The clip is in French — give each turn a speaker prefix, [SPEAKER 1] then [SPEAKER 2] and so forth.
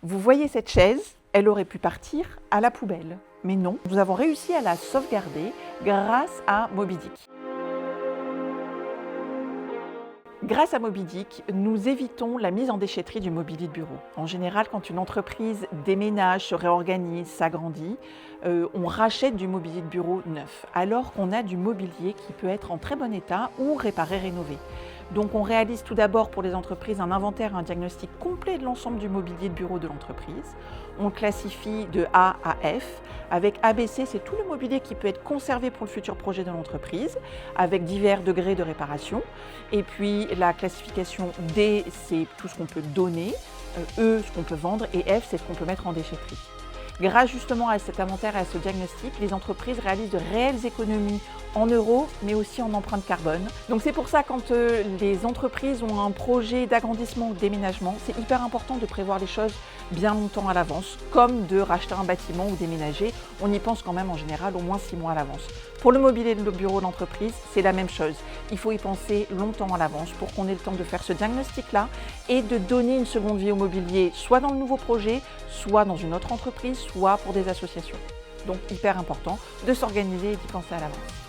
[SPEAKER 1] Vous voyez cette chaise, elle aurait pu partir à la poubelle. Mais non, nous avons réussi à la sauvegarder grâce à Moby Dick. Grâce à Moby Dick, nous évitons la mise en déchetterie du mobilier de bureau. En général, quand une entreprise déménage, se réorganise, s'agrandit, on rachète du mobilier de bureau neuf, alors qu'on a du mobilier qui peut être en très bon état ou réparé, rénové. Donc on réalise tout d'abord pour les entreprises un inventaire, un diagnostic complet de l'ensemble du mobilier de bureau de l'entreprise. On le classifie de A à F. Avec ABC, c'est tout le mobilier qui peut être conservé pour le futur projet de l'entreprise, avec divers degrés de réparation. Et puis la classification D, c'est tout ce qu'on peut donner, E, ce qu'on peut vendre, et F, c'est ce qu'on peut mettre en déchetterie. Grâce justement à cet inventaire et à ce diagnostic, les entreprises réalisent de réelles économies en euros, mais aussi en empreinte carbone. Donc c'est pour ça quand les entreprises ont un projet d'agrandissement ou de déménagement, c'est hyper important de prévoir les choses bien longtemps à l'avance, comme de racheter un bâtiment ou déménager. On y pense quand même en général au moins 6 mois à l'avance. Pour le mobilier de bureau de l'entreprise, c'est la même chose. Il faut y penser longtemps à l'avance pour qu'on ait le temps de faire ce diagnostic-là et de donner une seconde vie au mobilier, soit dans le nouveau projet, soit dans une autre entreprise, soit pour des associations. Donc hyper important de s'organiser et d'y penser à l'avance.